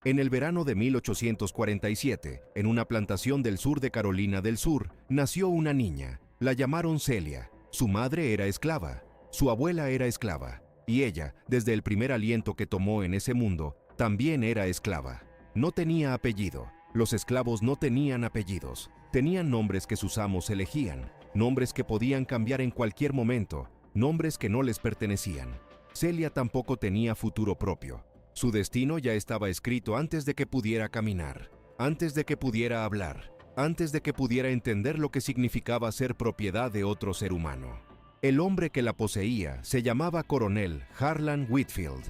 En el verano de 1847, en una plantación del sur de Carolina del Sur, nació una niña. La llamaron Celia. Su madre era esclava, su abuela era esclava, y ella, desde el primer aliento que tomó en ese mundo, también era esclava. No tenía apellido. Los esclavos no tenían apellidos. Tenían nombres que sus amos elegían, nombres que podían cambiar en cualquier momento, nombres que no les pertenecían. Celia tampoco tenía futuro propio. Su destino ya estaba escrito antes de que pudiera caminar, antes de que pudiera hablar, antes de que pudiera entender lo que significaba ser propiedad de otro ser humano. El hombre que la poseía se llamaba Coronel Harlan Whitfield.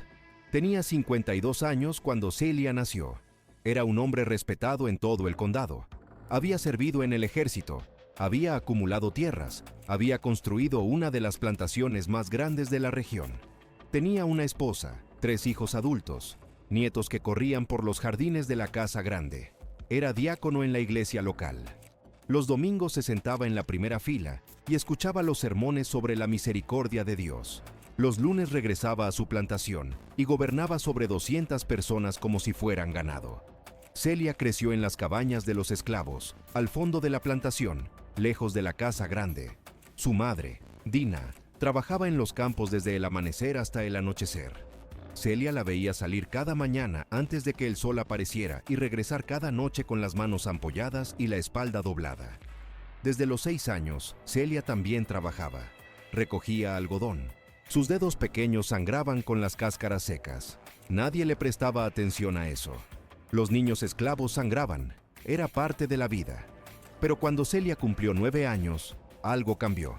Tenía 52 años cuando Celia nació. Era un hombre respetado en todo el condado. Había servido en el ejército, había acumulado tierras, había construido una de las plantaciones más grandes de la región. Tenía una esposa, 3 hijos adultos, nietos que corrían por los jardines de la casa grande. Era diácono en la iglesia local. Los domingos se sentaba en la primera fila y escuchaba los sermones sobre la misericordia de Dios. Los lunes regresaba a su plantación y gobernaba sobre 200 personas como si fueran ganado. Celia creció en las cabañas de los esclavos, al fondo de la plantación, lejos de la casa grande. Su madre, Dina, trabajaba en los campos desde el amanecer hasta el anochecer. Celia la veía salir cada mañana antes de que el sol apareciera y regresar cada noche con las manos ampolladas y la espalda doblada. Desde los 6 años, Celia también trabajaba. Recogía algodón. Sus dedos pequeños sangraban con las cáscaras secas. Nadie le prestaba atención a eso. Los niños esclavos sangraban. Era parte de la vida. Pero cuando Celia cumplió 9 años, algo cambió.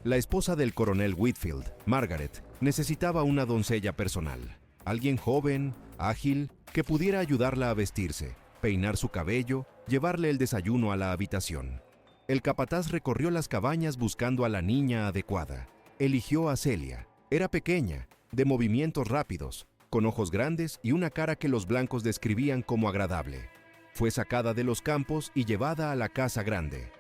La esposa del coronel Whitfield, Margaret, necesitaba una doncella personal. Alguien joven, ágil, que pudiera ayudarla a vestirse, peinar su cabello, llevarle el desayuno a la habitación. El capataz recorrió las cabañas buscando a la niña adecuada. Eligió a Celia. Era pequeña, de movimientos rápidos, con ojos grandes y una cara que los blancos describían como agradable. Fue sacada de los campos y llevada a la casa grande.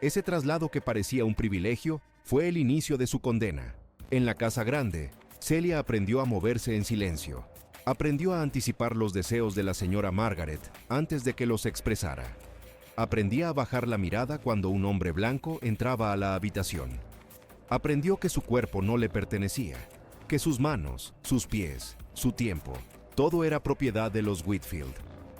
Ese traslado que parecía un privilegio fue el inicio de su condena. En la casa grande, Celia aprendió a moverse en silencio. Aprendió a anticipar los deseos de la señora Margaret antes de que los expresara. Aprendía a bajar la mirada cuando un hombre blanco entraba a la habitación. Aprendió que su cuerpo no le pertenecía, que sus manos, sus pies, su tiempo, todo era propiedad de los Whitfield.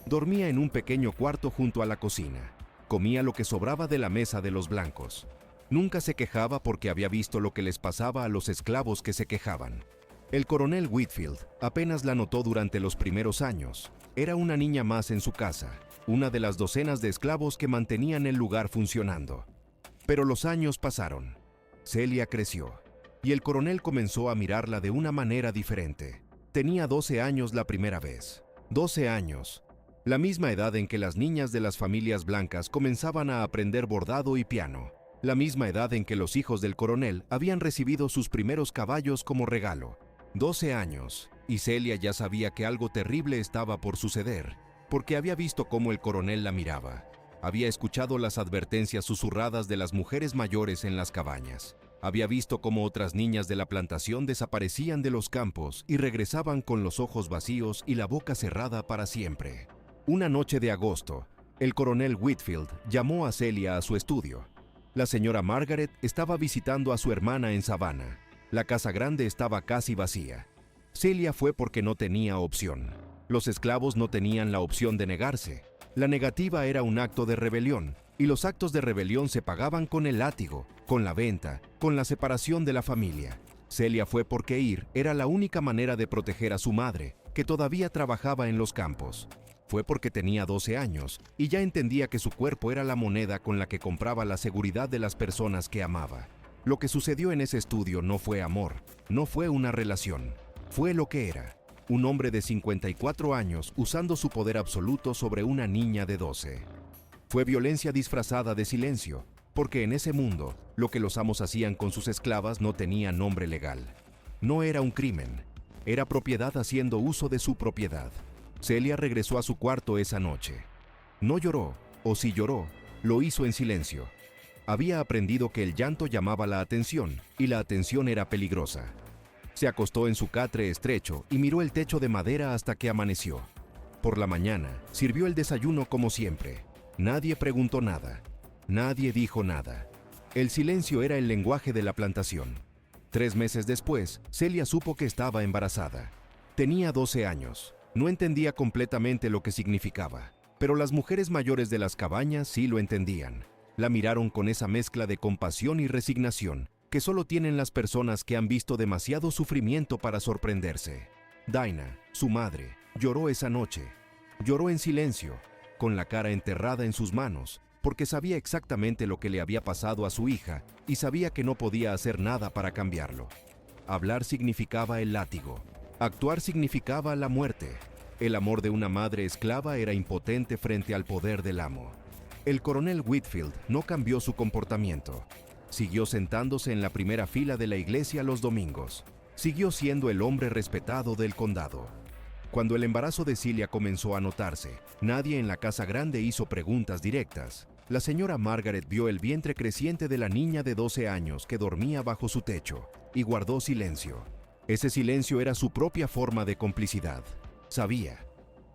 Dormía en un pequeño cuarto junto a la cocina. Comía lo que sobraba de la mesa de los blancos. Nunca se quejaba porque había visto lo que les pasaba a los esclavos que se quejaban. El coronel Whitfield apenas la notó durante los primeros años. Era una niña más en su casa, una de las docenas de esclavos que mantenían el lugar funcionando. Pero los años pasaron. Celia creció, y el coronel comenzó a mirarla de una manera diferente. Tenía 12 años la primera vez. 12 años. La misma edad en que las niñas de las familias blancas comenzaban a aprender bordado y piano. La misma edad en que los hijos del coronel habían recibido sus primeros caballos como regalo. 12 años, y Celia ya sabía que algo terrible estaba por suceder, porque había visto cómo el coronel la miraba. Había escuchado las advertencias susurradas de las mujeres mayores en las cabañas. Había visto cómo otras niñas de la plantación desaparecían de los campos y regresaban con los ojos vacíos y la boca cerrada para siempre. Una noche de agosto, el coronel Whitfield llamó a Celia a su estudio. La señora Margaret estaba visitando a su hermana en Savannah. La casa grande estaba casi vacía. Celia fue porque no tenía opción. Los esclavos no tenían la opción de negarse. La negativa era un acto de rebelión, y los actos de rebelión se pagaban con el látigo, con la venta, con la separación de la familia. Celia fue porque ir era la única manera de proteger a su madre, que todavía trabajaba en los campos. Fue porque tenía 12 años y ya entendía que su cuerpo era la moneda con la que compraba la seguridad de las personas que amaba. Lo que sucedió en ese estudio no fue amor, no fue una relación, fue lo que era. Un hombre de 54 años usando su poder absoluto sobre una niña de 12. Fue violencia disfrazada de silencio, porque en ese mundo, lo que los amos hacían con sus esclavas no tenía nombre legal. No era un crimen, era propiedad haciendo uso de su propiedad. Celia regresó a su cuarto esa noche. No lloró, o si lloró, lo hizo en silencio. Había aprendido que el llanto llamaba la atención, y la atención era peligrosa. Se acostó en su catre estrecho y miró el techo de madera hasta que amaneció. Por la mañana, sirvió el desayuno como siempre. Nadie preguntó nada. Nadie dijo nada. El silencio era el lenguaje de la plantación. 3 meses después, Celia supo que estaba embarazada. Tenía 12 años. No entendía completamente lo que significaba, pero las mujeres mayores de las cabañas sí lo entendían. La miraron con esa mezcla de compasión y resignación que solo tienen las personas que han visto demasiado sufrimiento para sorprenderse. Dinah, su madre, lloró esa noche. Lloró en silencio, con la cara enterrada en sus manos, porque sabía exactamente lo que le había pasado a su hija y sabía que no podía hacer nada para cambiarlo. Hablar significaba el látigo. Actuar significaba la muerte. El amor de una madre esclava era impotente frente al poder del amo. El coronel Whitfield no cambió su comportamiento. Siguió sentándose en la primera fila de la iglesia los domingos. Siguió siendo el hombre respetado del condado. Cuando el embarazo de Celia comenzó a notarse, nadie en la casa grande hizo preguntas directas. La señora Margaret vio el vientre creciente de la niña de 12 años que dormía bajo su techo y guardó silencio. Ese silencio era su propia forma de complicidad. Sabía.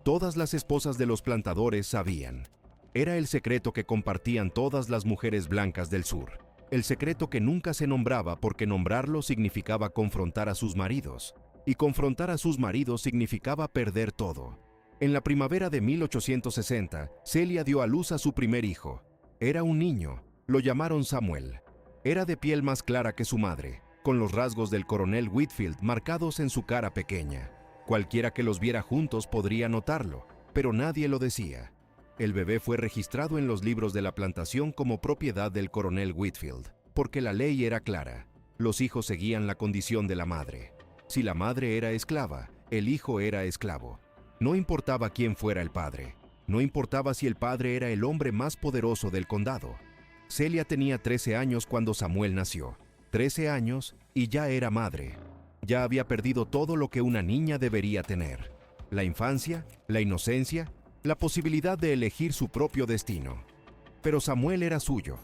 Todas las esposas de los plantadores sabían. Era el secreto que compartían todas las mujeres blancas del sur. El secreto que nunca se nombraba porque nombrarlo significaba confrontar a sus maridos. Y confrontar a sus maridos significaba perder todo. En la primavera de 1860, Celia dio a luz a su primer hijo. Era un niño. Lo llamaron Samuel. Era de piel más clara que su madre, con los rasgos del coronel Whitfield marcados en su cara pequeña. Cualquiera que los viera juntos podría notarlo, pero nadie lo decía. El bebé fue registrado en los libros de la plantación como propiedad del coronel Whitfield, porque la ley era clara. Los hijos seguían la condición de la madre. Si la madre era esclava, el hijo era esclavo. No importaba quién fuera el padre. No importaba si el padre era el hombre más poderoso del condado. Celia tenía 13 años cuando Samuel nació. 13 años y ya era madre. Ya había perdido todo lo que una niña debería tener. La infancia, la inocencia, la posibilidad de elegir su propio destino. Pero Samuel era suyo.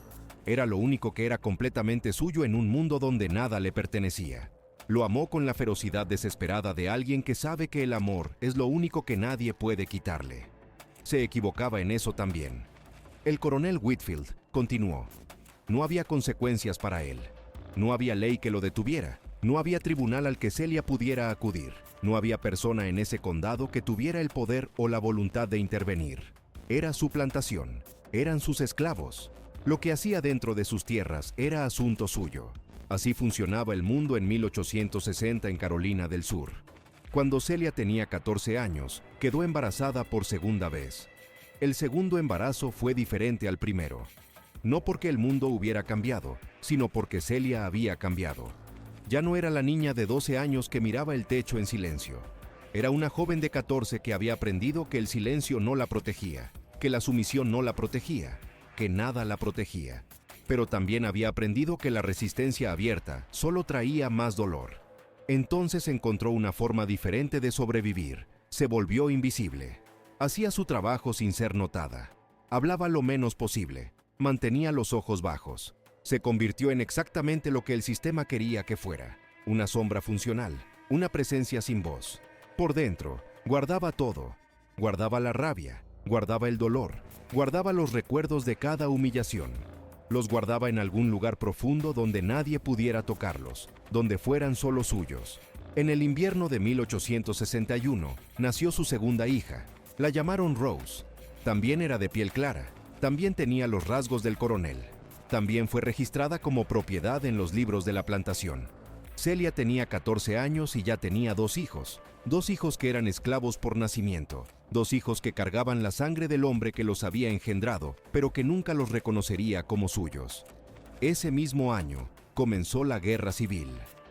Era lo único que era completamente suyo en un mundo donde nada le pertenecía. Lo amó con la ferocidad desesperada de alguien que sabe que el amor es lo único que nadie puede quitarle. Se equivocaba en eso también. El coronel Whitfield continuó. No había consecuencias para él. No había ley que lo detuviera. No había tribunal al que Celia pudiera acudir. No había persona en ese condado que tuviera el poder o la voluntad de intervenir. Era su plantación. Eran sus esclavos. Lo que hacía dentro de sus tierras era asunto suyo. Así funcionaba el mundo en 1860 en Carolina del Sur. Cuando Celia tenía 14 años, quedó embarazada por segunda vez. El segundo embarazo fue diferente al primero. No porque el mundo hubiera cambiado, sino porque Celia había cambiado. Ya no era la niña de 12 años que miraba el techo en silencio. Era una joven de 14 que había aprendido que el silencio no la protegía, que la sumisión no la protegía, que nada la protegía. Pero también había aprendido que la resistencia abierta solo traía más dolor. Entonces encontró una forma diferente de sobrevivir. Se volvió invisible. Hacía su trabajo sin ser notada. Hablaba lo menos posible. Mantenía los ojos bajos. Se convirtió en exactamente lo que el sistema quería que fuera. Una sombra funcional. Una presencia sin voz. Por dentro, guardaba todo. Guardaba la rabia. Guardaba el dolor. Guardaba los recuerdos de cada humillación. Los guardaba en algún lugar profundo donde nadie pudiera tocarlos, donde fueran solo suyos. En el invierno de 1861, nació su segunda hija. La llamaron Rose. También era de piel clara. También tenía los rasgos del coronel. También fue registrada como propiedad en los libros de la plantación. Celia tenía 14 años y ya tenía 2 hijos. 2 hijos que eran esclavos por nacimiento. 2 hijos que cargaban la sangre del hombre que los había engendrado, pero que nunca los reconocería como suyos. Ese mismo año, comenzó la guerra civil.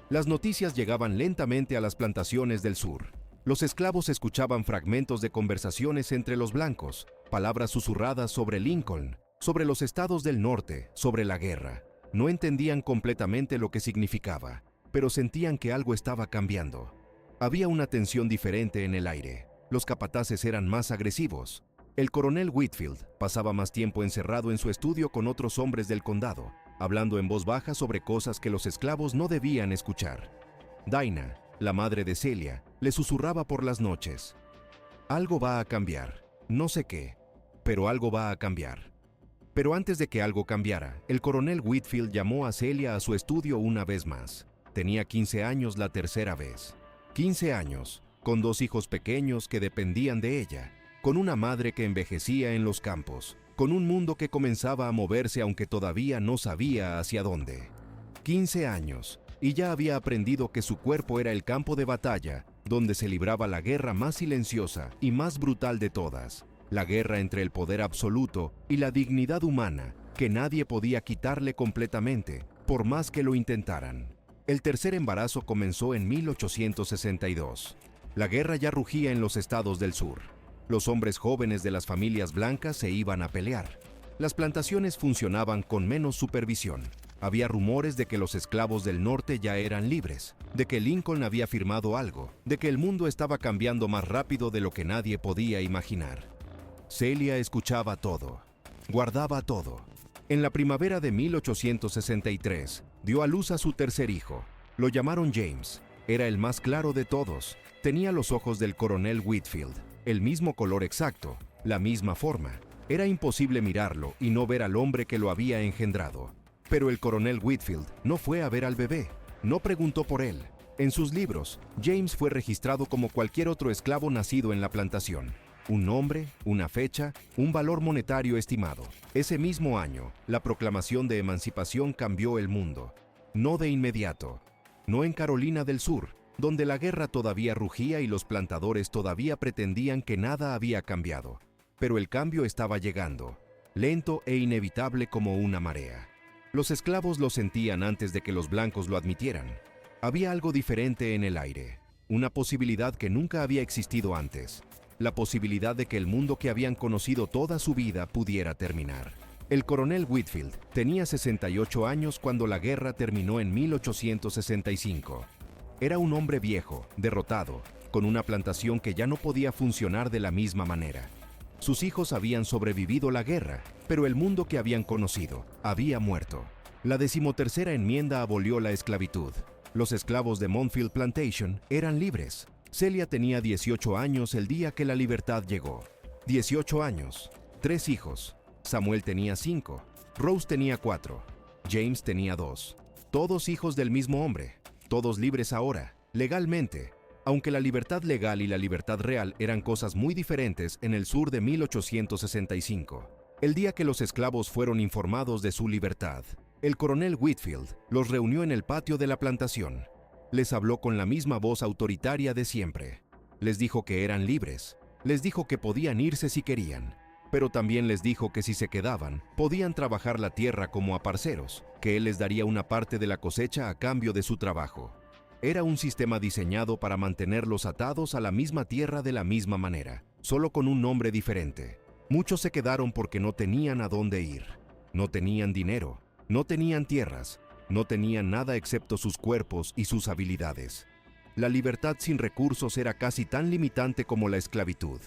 Las noticias llegaban lentamente a las plantaciones del sur. Los esclavos escuchaban fragmentos de conversaciones entre los blancos, palabras susurradas sobre Lincoln, sobre los estados del norte, sobre la guerra. No entendían completamente lo que significaba, pero sentían que algo estaba cambiando. Había una tensión diferente en el aire. Los capataces eran más agresivos. El coronel Whitfield pasaba más tiempo encerrado en su estudio con otros hombres del condado, hablando en voz baja sobre cosas que los esclavos no debían escuchar. Dinah, la madre de Celia, le susurraba por las noches: Algo va a cambiar. No sé qué, pero algo va a cambiar. Pero antes de que algo cambiara, el coronel Whitfield llamó a Celia a su estudio una vez más. Tenía 15 años la tercera vez. 15 años, con 2 hijos pequeños que dependían de ella, con una madre que envejecía en los campos, con un mundo que comenzaba a moverse aunque todavía no sabía hacia dónde. 15 años, y ya había aprendido que su cuerpo era el campo de batalla, donde se libraba la guerra más silenciosa y más brutal de todas, la guerra entre el poder absoluto y la dignidad humana, que nadie podía quitarle completamente, por más que lo intentaran. El tercer embarazo comenzó en 1862. La guerra ya rugía en los estados del sur. Los hombres jóvenes de las familias blancas se iban a pelear. Las plantaciones funcionaban con menos supervisión. Había rumores de que los esclavos del norte ya eran libres, de que Lincoln había firmado algo, de que el mundo estaba cambiando más rápido de lo que nadie podía imaginar. Celia escuchaba todo, guardaba todo. En la primavera de 1863, dio a luz a su tercer hijo. Lo llamaron James. Era el más claro de todos. Tenía los ojos del coronel Whitfield, el mismo color exacto, la misma forma. Era imposible mirarlo y no ver al hombre que lo había engendrado. Pero el coronel Whitfield no fue a ver al bebé, no preguntó por él. En sus libros, James fue registrado como cualquier otro esclavo nacido en la plantación. Un nombre, una fecha, un valor monetario estimado. Ese mismo año, la proclamación de emancipación cambió el mundo. No de inmediato. No en Carolina del Sur, donde la guerra todavía rugía y los plantadores todavía pretendían que nada había cambiado. Pero el cambio estaba llegando, lento e inevitable como una marea. Los esclavos lo sentían antes de que los blancos lo admitieran. Había algo diferente en el aire, una posibilidad que nunca había existido antes. La posibilidad de que el mundo que habían conocido toda su vida pudiera terminar. El coronel Whitfield tenía 68 años cuando la guerra terminó en 1865. Era un hombre viejo, derrotado, con una plantación que ya no podía funcionar de la misma manera. Sus hijos habían sobrevivido la guerra, pero el mundo que habían conocido había muerto. La 13ª enmienda abolió la esclavitud. Los esclavos de Montfield Plantation eran libres. Celia tenía 18 años el día que la libertad llegó. 18 años, 3 hijos. Samuel tenía 5, Rose tenía 4, James tenía 2. Todos hijos del mismo hombre, todos libres ahora, legalmente. Aunque la libertad legal y la libertad real eran cosas muy diferentes en el sur de 1865. El día que los esclavos fueron informados de su libertad, el coronel Whitfield los reunió en el patio de la plantación. Les habló con la misma voz autoritaria de siempre. Les dijo que eran libres. Les dijo que podían irse si querían. Pero también les dijo que si se quedaban, podían trabajar la tierra como aparceros, que él les daría una parte de la cosecha a cambio de su trabajo. Era un sistema diseñado para mantenerlos atados a la misma tierra de la misma manera, solo con un nombre diferente. Muchos se quedaron porque no tenían a dónde ir. No tenían dinero, no tenían tierras, no tenían nada excepto sus cuerpos y sus habilidades. La libertad sin recursos era casi tan limitante como la esclavitud.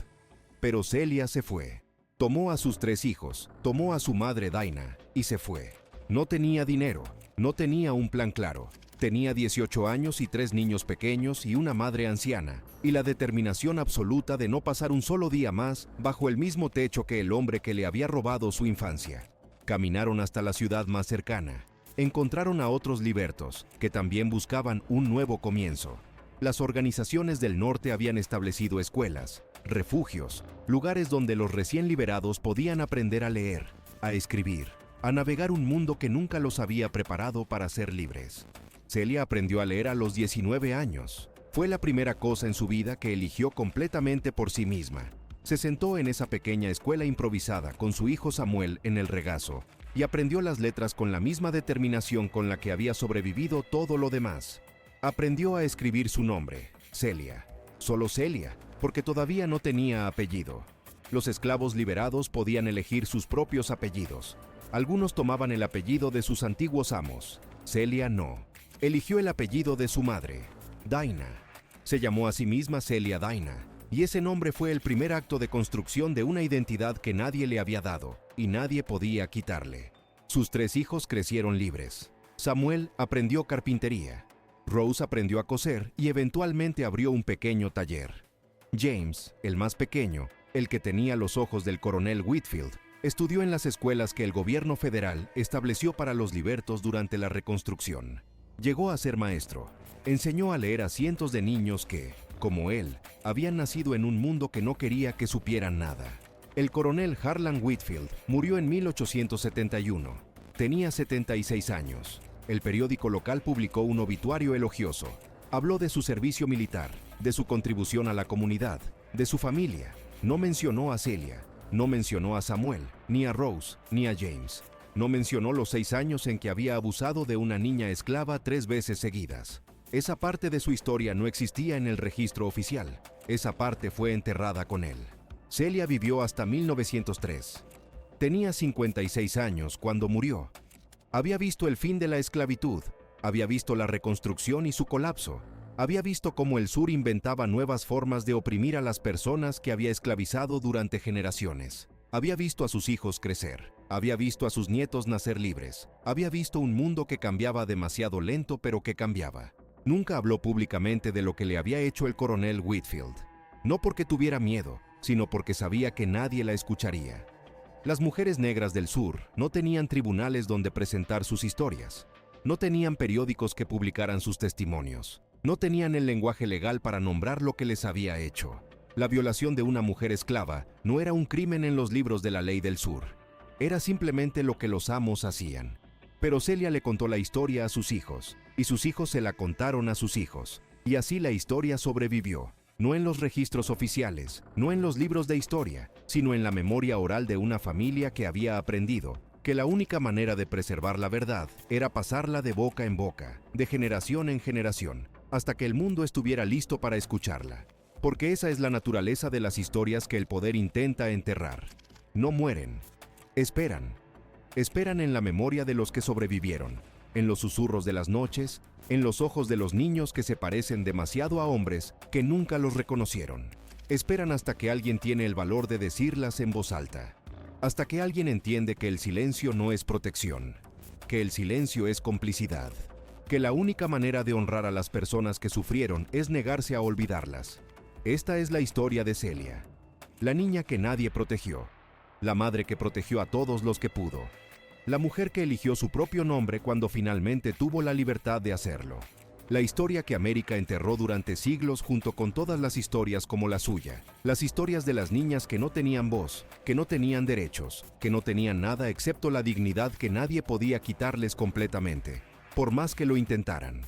Pero Celia se fue. Tomó a sus 3 hijos, tomó a su madre Dinah y se fue. No tenía dinero, no tenía un plan claro. Tenía 18 años y 3 niños pequeños y una madre anciana, y la determinación absoluta de no pasar un solo día más bajo el mismo techo que el hombre que le había robado su infancia. Caminaron hasta la ciudad más cercana. Encontraron a otros libertos, que también buscaban un nuevo comienzo. Las organizaciones del norte habían establecido escuelas, refugios, lugares donde los recién liberados podían aprender a leer, a escribir, a navegar un mundo que nunca los había preparado para ser libres. Celia aprendió a leer a los 19 años. Fue la primera cosa en su vida que eligió completamente por sí misma. Se sentó en esa pequeña escuela improvisada con su hijo Samuel en el regazo y aprendió las letras con la misma determinación con la que había sobrevivido todo lo demás. Aprendió a escribir su nombre, Celia. Solo Celia, porque todavía no tenía apellido. Los esclavos liberados podían elegir sus propios apellidos. Algunos tomaban el apellido de sus antiguos amos. Celia no. Eligió el apellido de su madre, Dinah. Se llamó a sí misma Celia Dinah, y ese nombre fue el primer acto de construcción de una identidad que nadie le había dado y nadie podía quitarle. Sus 3 hijos crecieron libres. Samuel aprendió carpintería. Rose aprendió a coser y eventualmente abrió un pequeño taller. James, el más pequeño, el que tenía los ojos del coronel Whitfield, estudió en las escuelas que el gobierno federal estableció para los libertos durante la Reconstrucción. Llegó a ser maestro. Enseñó a leer a cientos de niños que, como él, habían nacido en un mundo que no quería que supieran nada. El coronel Harlan Whitfield murió en 1871. Tenía 76 años. El periódico local publicó un obituario elogioso. Habló de su servicio militar, de su contribución a la comunidad, de su familia. No mencionó a Celia, no mencionó a Samuel, ni a Rose, ni a James. No mencionó los 6 años en que había abusado de una niña esclava 3 veces seguidas. Esa parte de su historia no existía en el registro oficial. Esa parte fue enterrada con él. Celia vivió hasta 1903. Tenía 56 años cuando murió. Había visto el fin de la esclavitud, había visto la reconstrucción y su colapso, había visto cómo el sur inventaba nuevas formas de oprimir a las personas que había esclavizado durante generaciones. Había visto a sus hijos crecer, había visto a sus nietos nacer libres, había visto un mundo que cambiaba demasiado lento pero que cambiaba. Nunca habló públicamente de lo que le había hecho el coronel Whitfield. No porque tuviera miedo, sino porque sabía que nadie la escucharía. Las mujeres negras del sur no tenían tribunales donde presentar sus historias. No tenían periódicos que publicaran sus testimonios. No tenían el lenguaje legal para nombrar lo que les había hecho. La violación de una mujer esclava no era un crimen en los libros de la ley del sur. Era simplemente lo que los amos hacían. Pero Celia le contó la historia a sus hijos, y sus hijos se la contaron a sus hijos. Y así la historia sobrevivió. No en los registros oficiales, no en los libros de historia, sino en la memoria oral de una familia que había aprendido que la única manera de preservar la verdad era pasarla de boca en boca, de generación en generación, hasta que el mundo estuviera listo para escucharla. Porque esa es la naturaleza de las historias que el poder intenta enterrar. No mueren, esperan. Esperan en la memoria de los que sobrevivieron, en los susurros de las noches, en los ojos de los niños que se parecen demasiado a hombres que nunca los reconocieron. Esperan hasta que alguien tiene el valor de decirlas en voz alta. Hasta que alguien entiende que el silencio no es protección, que el silencio es complicidad, que la única manera de honrar a las personas que sufrieron es negarse a olvidarlas. Esta es la historia de Celia, la niña que nadie protegió, la madre que protegió a todos los que pudo, la mujer que eligió su propio nombre cuando finalmente tuvo la libertad de hacerlo. La historia que América enterró durante siglos junto con todas las historias como la suya. Las historias de las niñas que no tenían voz, que no tenían derechos, que no tenían nada excepto la dignidad que nadie podía quitarles completamente, por más que lo intentaran.